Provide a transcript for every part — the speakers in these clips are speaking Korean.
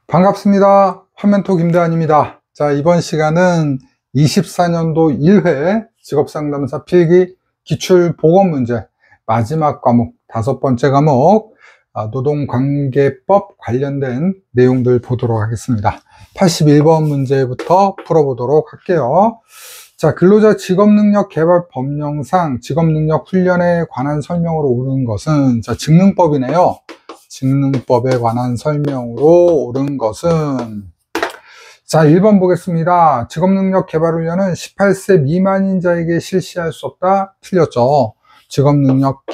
반갑습니다. 화면토 김대환입니다. 자, 이번 시간은 24년도 1회 직업상담사 필기 기출보건문제 마지막 과목 5번째 과목 노동관계법 관련된 내용들 보도록 하겠습니다. 81번 문제부터 풀어보도록 할게요. 자, 근로자 직업능력 개발 법령상 직업능력 훈련에 관한 설명으로 옳은 것은 직능법이네요. 직능법에 관한 설명으로 옳은 것은 1번 보겠습니다. 직업능력 개발훈련은 18세 미만인 자에게 실시할 수 없다. 틀렸죠. 직업능력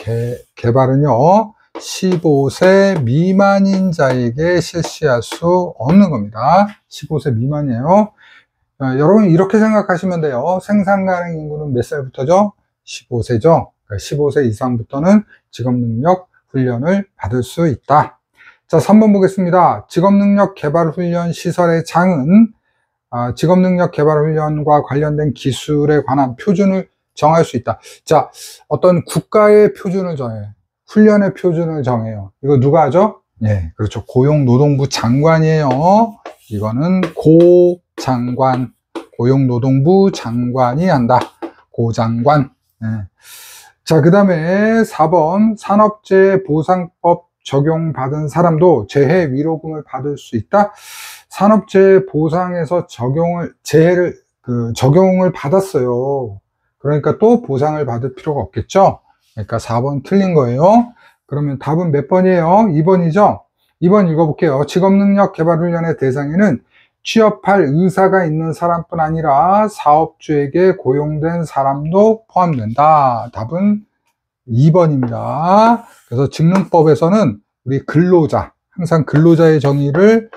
개발은요 15세 미만인 자에게 실시할 수 없는 겁니다. 15세 미만이에요. 여러분 이렇게 생각하시면 돼요. 생산 가능 인구는 몇 살부터죠? 15세죠. 15세 이상부터는 직업능력 훈련을 받을 수 있다. 자, 3번 보겠습니다. 직업능력 개발훈련 시설의 장은 직업능력 개발훈련과 관련된 기술에 관한 표준을 정할 수 있다. 자, 어떤 국가의 표준을 정해요. 훈련의 표준을 정해요. 이거 누가 하죠? 네, 그렇죠. 고용노동부 장관이에요. 이거는 고장관, 고용노동부 장관이 한다. 고장관. 네. 자, 그 다음에 4번 산업재해보상법 적용받은 사람도 재해 위로금을 받을 수 있다. 산업재해보상에서 적용을 받았어요. 그러니까 또 보상을 받을 필요가 없겠죠. 그러니까 4번 틀린 거예요. 그러면 답은 몇 번이에요? 2번이죠. 2번 읽어볼게요. 직업능력 개발훈련의 대상에는 취업할 의사가 있는 사람뿐 아니라 사업주에게 고용된 사람도 포함된다. 답은 2번입니다. 그래서 직능법에서는 우리 근로자, 항상 근로자의 정의를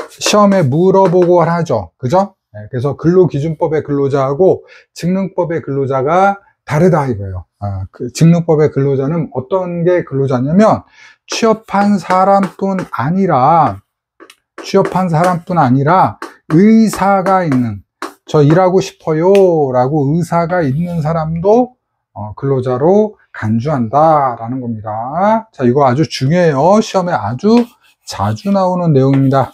시험에 물어보고 하죠. 그죠? 그래서 근로기준법의 근로자하고 직능법의 근로자가 다르다 이거예요. 그 직능법의 근로자는 어떤 게 근로자냐면 취업한 사람뿐 아니라 의사가 있는, 저 일하고 싶어요 라고 의사가 있는 사람도 근로자로 간주한다 라는 겁니다. 자, 이거 아주 중요해요. 시험에 아주 자주 나오는 내용입니다.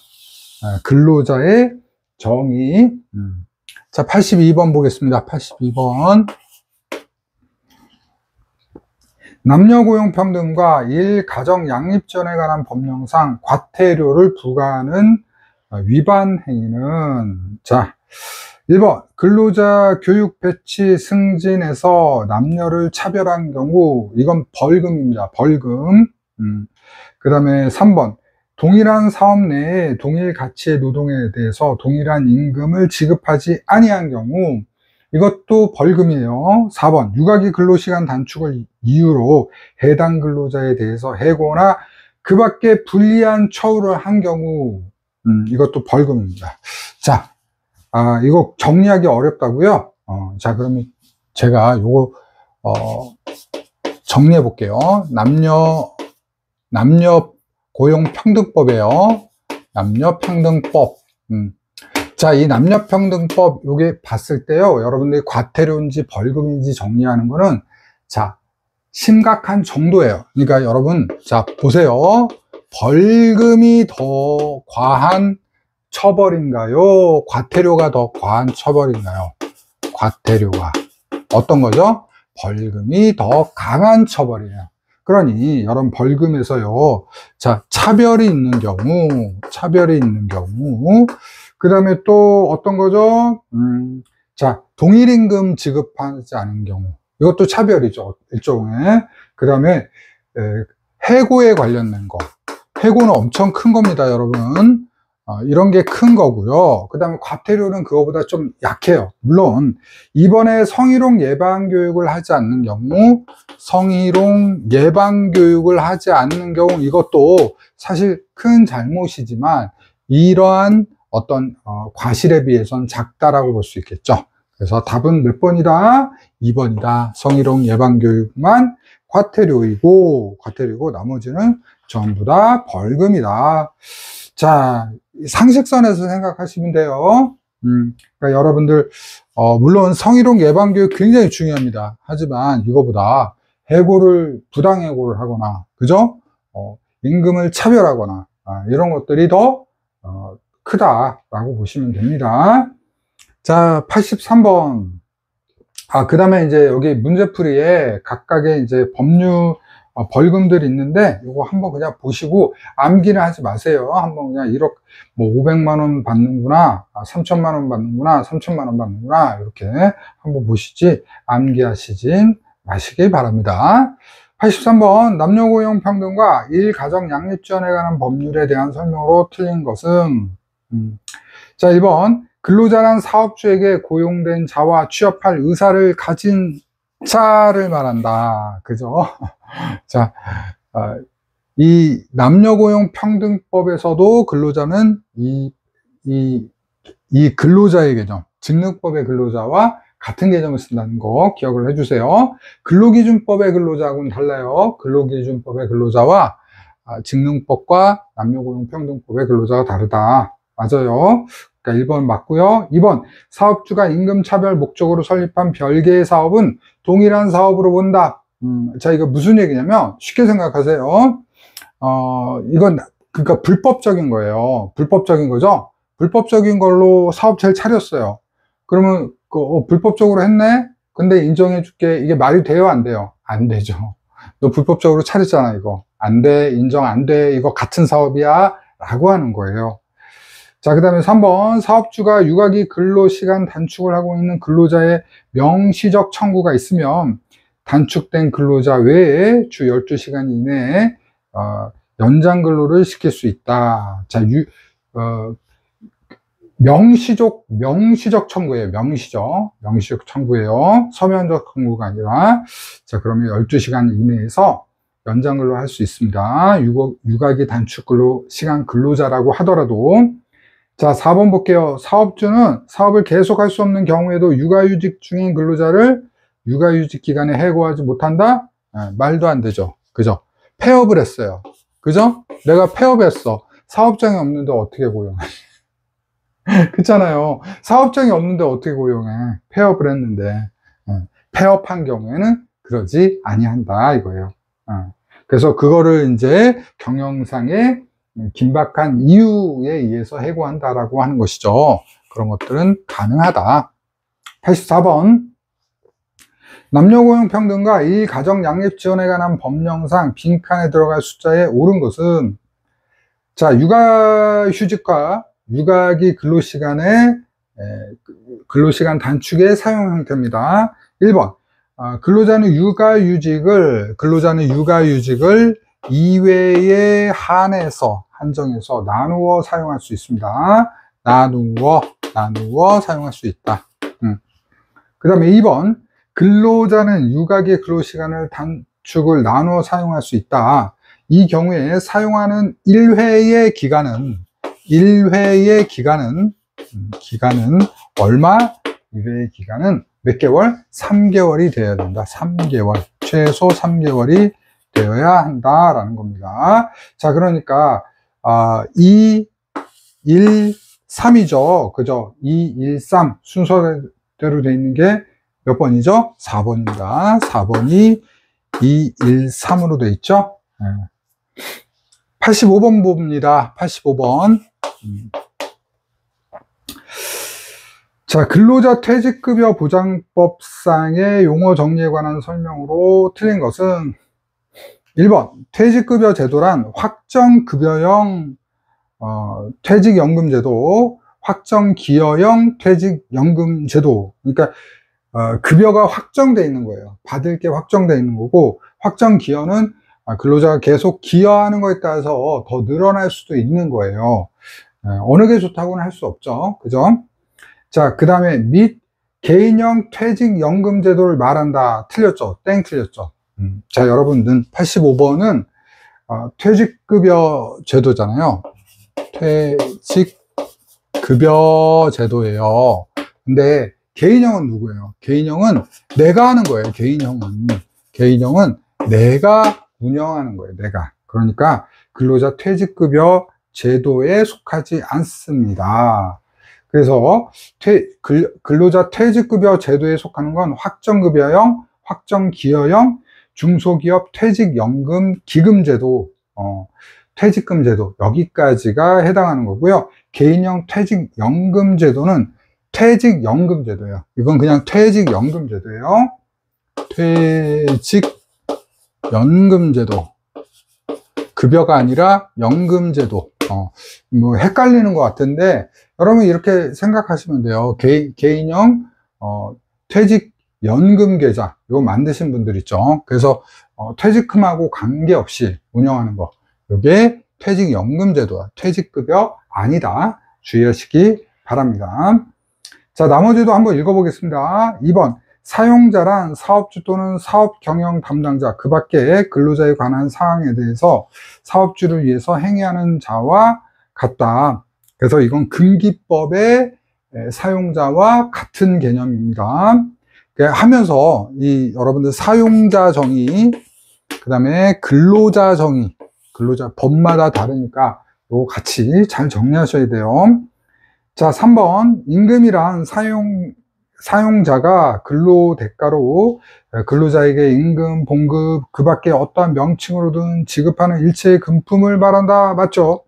근로자의 정의. 자, 82번 보겠습니다. 82번. 남녀고용평등과 일가정양립지원에 관한 법령상 과태료를 부과하는 위반 행위는, 자, 1번 근로자 교육 배치 승진에서 남녀를 차별한 경우, 이건 벌금입니다. 벌금. 그 다음에 3번 동일한 사업 내에 동일 가치의 노동에 대해서 동일한 임금을 지급하지 아니한 경우, 이것도 벌금이에요. 4번 육아기 근로시간 단축을 이유로 해당 근로자에 대해서 해고나 그 밖에 불리한 처우를 한 경우, 이것도 벌금입니다. 자, 이거 정리하기 어렵다고요? 자, 그러면 제가 요거 정리해 볼게요. 남녀 고용평등법이에요. 남녀평등법. 자, 이 남녀평등법 요게 봤을 때요, 여러분들이 과태료인지 벌금인지 정리하는 거는, 자, 심각한 정도예요. 그러니까 여러분, 자, 보세요. 벌금이 더 과한 처벌인가요? 과태료가 더 과한 처벌인가요? 과태료가. 어떤 거죠? 벌금이 더 강한 처벌이에요. 그러니 여러분 벌금에서요, 자, 차별이 있는 경우, 그 다음에 또 어떤 거죠? 자, 동일임금 지급하지 않은 경우, 이것도 차별이죠, 일종의. 그 다음에 해고에 관련된 거, 해고는 엄청 큰 겁니다, 여러분. 이런 게 큰 거고요. 그 다음에 과태료는 그거보다 좀 약해요. 물론 이번에 성희롱 예방교육을 하지 않는 경우, 이것도 사실 큰 잘못이지만 이러한 어떤 과실에 비해서는 작다라고 볼 수 있겠죠. 그래서 답은 몇 번이다? 2번이다. 성희롱 예방교육만 과태료이고 나머지는 전부 다 벌금이다. 자, 상식선에서 생각하시면 돼요. 그러니까 여러분들 물론 성희롱 예방교육 굉장히 중요합니다. 하지만 이거보다 부당해고를 하거나, 그죠? 임금을 차별하거나 이런 것들이 더 크다라고 보시면 됩니다. 자, 83번. 그 다음에 이제 여기 문제풀이에 각각의 이제 법률 벌금들이 있는데, 이거 한번 그냥 보시고 암기는 하지 마세요. 한번 그냥 1억, 뭐 500만 원 받는구나, 3천만 원 받는구나, 3천만 원 받는구나, 이렇게 한번 보시지 암기하시진 마시기 바랍니다. 83번, 남녀고용 평등과 일가정 양립지원에 관한 법률에 대한 설명으로 틀린 것은, 자, 1번, 근로자란 사업주에게 고용된 자와 취업할 의사를 가진 자를 말한다. 그죠? 자, 이 남녀고용평등법에서도 근로자는 이 근로자의 개념, 직능법의 근로자와 같은 개념을 쓴다는 거 기억을 해주세요. 근로기준법의 근로자하고는 달라요. 근로기준법의 근로자와 직능법과 남녀고용평등법의 근로자가 다르다. 맞아요. 그러니까 1번 맞고요. 2번, 사업주가 임금차별 목적으로 설립한 별개의 사업은 동일한 사업으로 본다. 자, 이거 무슨 얘기냐면 쉽게 생각하세요. 이건 그러니까 불법적인 거예요. 불법적인 거죠. 불법적인 걸로 사업체를 차렸어요. 그러면 불법적으로 했네? 근데 인정해 줄게. 이게 말이 돼요, 안 돼요? 안 되죠. 너 불법적으로 차렸잖아, 이거. 안 돼, 인정 안 돼. 이거 같은 사업이야. 라고 하는 거예요. 자, 그 다음에 3번, 사업주가 육아기 근로시간 단축을 하고 있는 근로자의 명시적 청구가 있으면 단축된 근로자 외에 주 12시간 이내에 연장 근로를 시킬 수 있다. 자, 명시적 청구예요. 명시적 청구예요. 서면적 청구가 아니라. 자, 그러면 12시간 이내에서 연장 근로 할 수 있습니다. 육아기 단축 근로 시간 근로자라고 하더라도. 자, 4번 볼게요. 사업주는 사업을 계속할 수 없는 경우에도 육아휴직 중인 근로자를 육아휴직 기간에 해고하지 못한다? 말도 안 되죠. 그죠? 폐업을 했어요. 그죠? 내가 폐업했어. 사업장이 없는데 어떻게 고용해? 그렇잖아요. 사업장이 없는데 어떻게 고용해? 폐업을 했는데. 폐업한 경우에는 그러지 아니한다 이거예요. 그래서 그거를 이제 경영상의 긴박한 이유에 의해서 해고한다라고 하는 것이죠. 그런 것들은 가능하다. 84번, 남녀고용평등과 일가정 양립지원에 관한 법령상 빈칸에 들어갈 숫자에 옳은 것은, 자, 육아휴직과 육아기 근로시간 단축의 사용 형태입니다. 1번, 근로자는 육아휴직을 2회에 한정해서 나누어 사용할 수 있습니다. 나누어 사용할 수 있다. 그 다음에 2번, 근로자는 육아기 근로시간을 단축을 나누어 사용할 수 있다. 이 경우에 사용하는 1회의 기간은 얼마? 1회의 기간은 몇 개월? 3개월이 되어야 된다. 3개월. 최소 3개월이 되어야 한다라는 겁니다. 자, 그러니까 2, 1, 3이죠. 그죠? 2, 1, 3 순서대로 되어 있는 게 몇 번이죠? 4번입니다. 4번이 2, 1, 3으로 되어 있죠? 85번 봅니다. 85번. 자, 근로자 퇴직급여 보장법상의 용어 정리에 관한 설명으로 틀린 것은 1번, 퇴직급여 제도란 확정급여형 퇴직연금제도, 확정기여형 퇴직연금제도. 그러니까 급여가 확정되어 있는 거예요. 받을 게 확정되어 있는 거고, 확정기여는 근로자가 계속 기여하는 거에 따라서 더 늘어날 수도 있는 거예요. 어느 게 좋다고는 할 수 없죠. 그죠? 자, 그 다음에 및 개인형 퇴직연금제도를 말한다. 틀렸죠? 땡 틀렸죠? 자, 여러분들 85번은 퇴직급여 제도잖아요. 퇴직급여 제도예요. 근데 개인형은 누구예요? 개인형은 내가 하는 거예요. 개인형은 내가 운영하는 거예요. 내가. 그러니까 근로자 퇴직급여 제도에 속하지 않습니다. 그래서 근로자 퇴직급여 제도에 속하는 건 확정급여형, 확정기여형, 중소기업 퇴직연금 기금제도, 퇴직금 제도 여기까지가 해당하는 거고요. 개인형 퇴직연금 제도는 퇴직연금 제도예요. 이건 그냥 퇴직연금 제도예요. 퇴직연금 제도. 급여가 아니라 연금 제도. 뭐 헷갈리는 것 같은데 여러분 이렇게 생각하시면 돼요. 개인형 퇴직연금 계좌 이거 만드신 분들 있죠. 그래서 퇴직금하고 관계없이 운영하는 거, 이게 퇴직연금 제도다. 퇴직급여 아니다. 주의하시기 바랍니다. 자, 나머지도 한번 읽어보겠습니다. 2번, 사용자란 사업주 또는 사업 경영 담당자, 그 밖에 근로자에 관한 사항에 대해서 사업주를 위해서 행위하는 자와 같다. 그래서 이건 금기법의 사용자와 같은 개념입니다. 하면서 이 여러분들 사용자 정의, 그 다음에 근로자 정의, 근로자 법마다 다르니까 이거 같이 잘 정리하셔야 돼요. 자, 3번, 임금이란 사용자가 근로 대가로 근로자에게 임금, 봉급, 그 밖에 어떠한 명칭으로든 지급하는 일체의 금품을 말한다. 맞죠?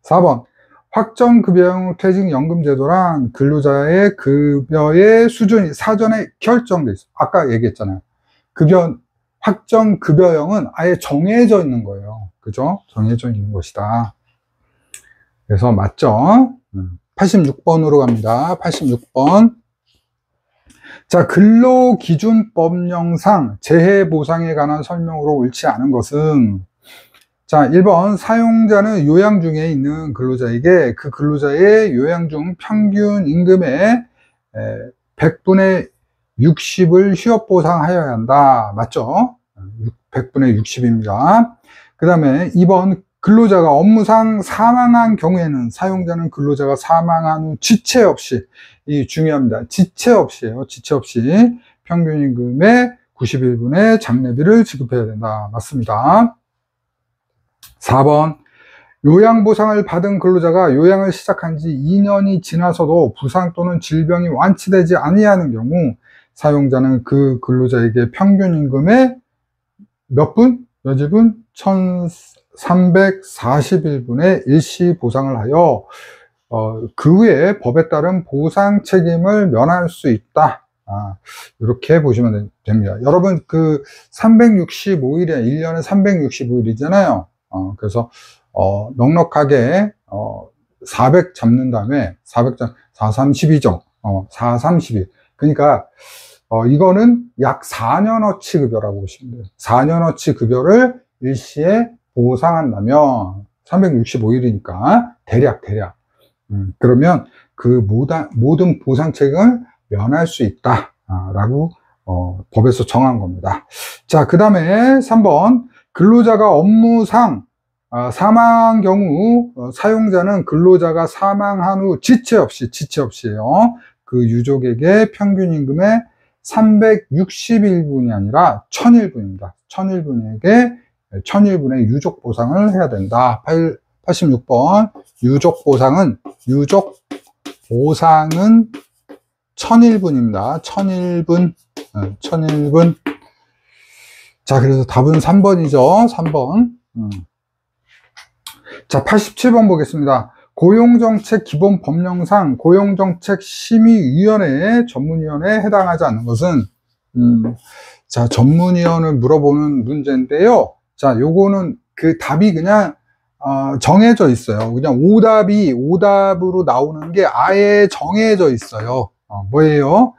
4번, 확정급여형 퇴직연금제도란 근로자의 급여의 수준이 사전에 결정돼 있어. 아까 얘기했잖아요. 확정급여형은 아예 정해져 있는 거예요. 그죠? 정해져 있는 것이다. 그래서 맞죠? 86번으로 갑니다. 86번. 자, 근로기준법령상 재해보상에 관한 설명으로 옳지 않은 것은, 자, 1번, 사용자는 요양 중에 있는 근로자에게 그 근로자의 요양 중 평균 임금의 100분의 60을 휴업보상하여야 한다. 맞죠? 100분의 60입니다. 그 다음에 2번, 근로자가 업무상 사망한 경우에는 사용자는 근로자가 사망한 후 지체 없이, 이 중요합니다. 지체 없이예요. 지체 없이 평균 임금의 91분의 장례비를 지급해야 된다. 맞습니다. 4번, 요양보상을 받은 근로자가 요양을 시작한 지 2년이 지나서도 부상 또는 질병이 완치되지 아니하는 경우 사용자는 그 근로자에게 평균 임금의 몇 분? 몇십 분? 1341분의 일시 보상을 하여 그 후에 법에 따른 보상 책임을 면할 수 있다. 이렇게 보시면 됩니다. 여러분, 그 365일이야. 1년에 365일이잖아요. 그래서 넉넉하게 400 잡는 다음에 432죠. 432. 그러니까 이거는 약 4년어치 급여라고 보시면 돼요. 4년어치 급여를 일시에 보상한다면 365일이니까 대략 그러면 그 모든 보상 책임을 면할 수 있다 라고 법에서 정한 겁니다. 자, 그 다음에 3번, 근로자가 업무상 사망한 경우 사용자는 근로자가 사망한 후 지체 없이요, 그 유족에게 평균 임금의 361분이 아니라 1001분입니다. 1001분에게 1001분의 유족 보상을 해야 된다. 86번, 유족 보상은 1001분입니다. 1001분. 자, 그래서 답은 3번이죠. 3번. 자, 87번 보겠습니다. 고용정책 기본법령상 고용정책심의위원회 전문위원회에 해당하지 않는 것은, 자, 전문위원을 물어보는 문제인데요. 자, 요거는 그 답이 그냥 정해져 있어요. 그냥 오답으로 나오는 게 아예 정해져 있어요. 뭐예요?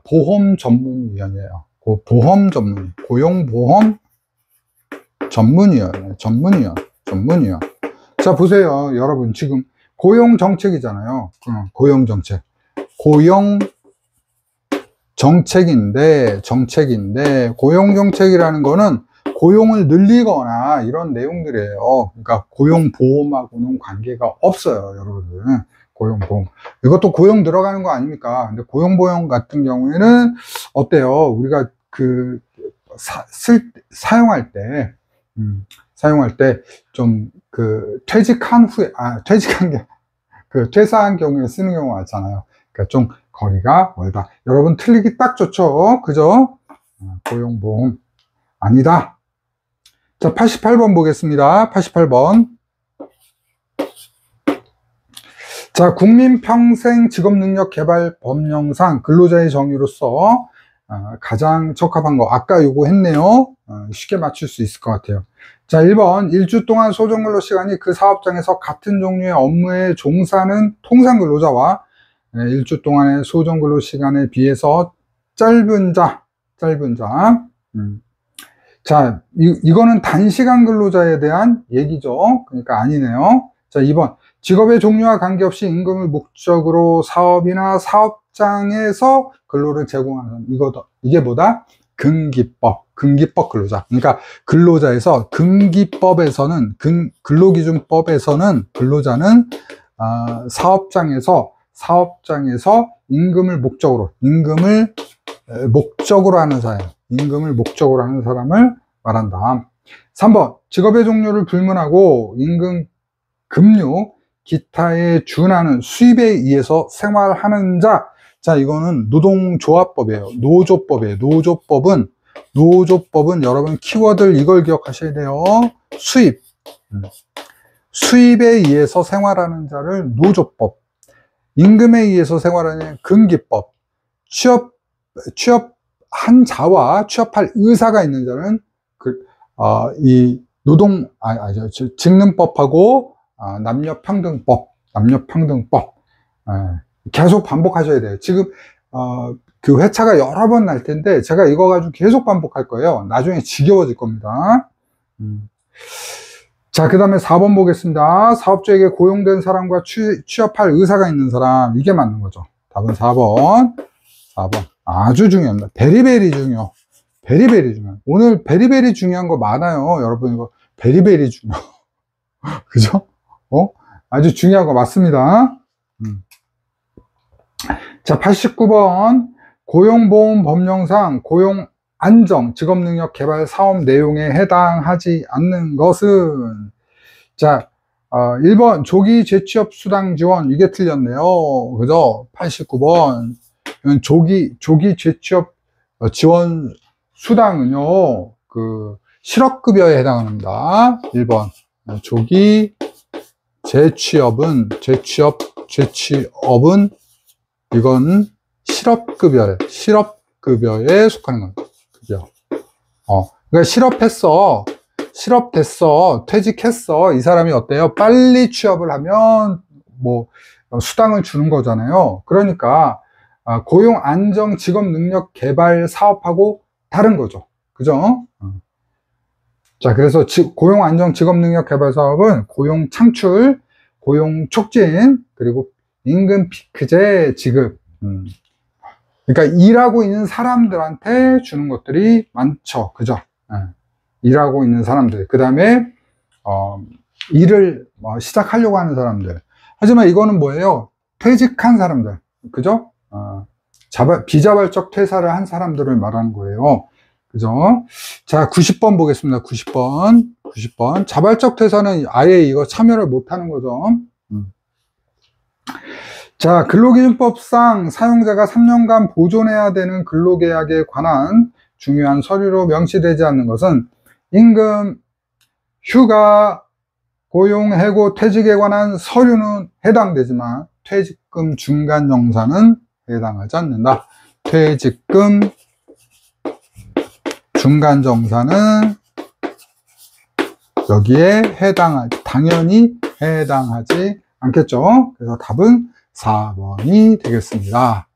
보험 전문위원이에요. 보험 전문위, 고용보험 전문위원. 자, 보세요. 여러분, 지금 고용정책이잖아요. 정책인데, 고용정책이라는 거는 고용을 늘리거나 이런 내용들이에요. 그러니까 고용보험하고는 관계가 없어요, 여러분들. 고용보험. 이것도 고용 들어가는 거 아닙니까? 근데 고용보험 같은 경우에는 어때요? 우리가 사용할 때 좀 퇴직한 후에, 퇴사한 경우에 쓰는 경우가 많잖아요. 그러니까 좀 거리가 멀다. 여러분 틀리기 딱 좋죠? 그죠? 고용보험 아니다. 자, 88번 보겠습니다. 88번. 자, 국민평생직업능력개발법령상 근로자의 정의로서 가장 적합한 거 아까 요거 했네요. 쉽게 맞출 수 있을 것 같아요. 자, 1번 일주 동안 소정근로시간이 그 사업장에서 같은 종류의 업무에 종사하는 통상근로자와 일주 동안의 소정근로시간에 비해서 짧은 자. 자, 이거는 단시간 근로자에 대한 얘기죠. 그러니까 아니네요. 자, 2번 직업의 종류와 관계없이 임금을 목적으로 사업이나 사업장에서 근로를 제공하는 이게 뭐다? 근기법 근로자. 그러니까 근로자에서 근기법에서는 근로기준법에서는 근로자는 사업장에서 임금을 목적으로 하는 사람, 임금을 목적으로 하는 사람을 말한다. 3번 직업의 종류를 불문하고 임금, 급료, 기타에 준하는 수입에 의해서 생활하는 자. 자, 이거는 노동조합법이에요. 노조법이에요. 노조법은 여러분 키워드를 이걸 기억하셔야 돼요. 수입에 의해서 생활하는 자를 노조법, 임금에 의해서 생활하는 근기법, 취업한 자와 취업할 의사가 있는 자는 이 직능법하고 남녀평등법 계속 반복하셔야 돼요. 지금 그 회차가 여러 번 날 텐데 제가 이거 가지고 계속 반복할 거예요. 나중에 지겨워질 겁니다. 자, 그 다음에 4번 보겠습니다. 사업주에게 고용된 사람과 취업할 의사가 있는 사람, 이게 맞는 거죠. 답은 4번. 아주 중요합니다. 베리베리 중요. 오늘 베리베리 중요한 거 많아요. 여러분 이거 베리베리 중요. 그죠? 아주 중요한 거 맞습니다. 자, 89번 고용보험법령상 고용안정 직업능력 개발 사업 내용에 해당하지 않는 것은, 자, 1번 조기 재취업 수당 지원, 이게 틀렸네요. 그죠? 89번 조기 재취업 지원 수당은요, 그 실업급여에 해당합니다. 1번 조기 재취업은 이건 실업급여에 속하는 겁니다. 그죠? 그러니까 실업됐어, 퇴직했어. 이 사람이 어때요? 빨리 취업을 하면 뭐 수당을 주는 거잖아요. 그러니까 고용 안정 직업 능력 개발 사업하고 다른 거죠. 그죠? 자, 그래서 고용 안정 직업 능력 개발 사업은 고용 창출, 고용 촉진, 그리고 임금 피크제 지급. 그러니까 일하고 있는 사람들한테 주는 것들이 많죠. 그죠? 일하고 있는 사람들. 그 다음에 일을 시작하려고 하는 사람들. 하지만 이거는 뭐예요? 퇴직한 사람들. 그죠? 비자발적 퇴사를 한 사람들을 말하는 거예요. 그죠? 자, 90번 보겠습니다. 90번. 자발적 퇴사는 아예 이거 참여를 못 하는 거죠. 자, 근로기준법상 사용자가 3년간 보존해야 되는 근로계약에 관한 중요한 서류로 명시되지 않는 것은 임금, 휴가, 고용, 해고, 퇴직에 관한 서류는 해당되지만 퇴직금 중간정산은 해당하지 않는다. 퇴직금 중간정산은 여기에 당연히 해당하지 않겠죠. 그래서 답은 4번이 되겠습니다.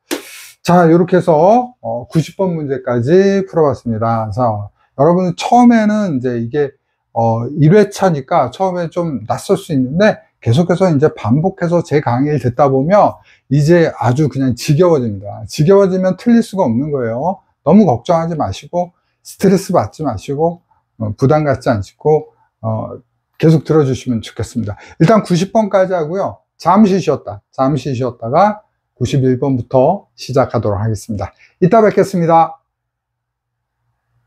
자, 이렇게 해서 90번 문제까지 풀어봤습니다. 그래서 여러분 처음에는 이제 이게 1회차니까 처음에 좀 낯설 수 있는데 계속해서 이제 반복해서 제 강의를 듣다 보면 이제 아주 그냥 지겨워집니다. 지겨워지면 틀릴 수가 없는 거예요. 너무 걱정하지 마시고 스트레스 받지 마시고 부담 갖지 않고 계속 들어주시면 좋겠습니다. 일단 90번까지 하고요. 잠시 쉬었다가 91번부터 시작하도록 하겠습니다. 이따 뵙겠습니다.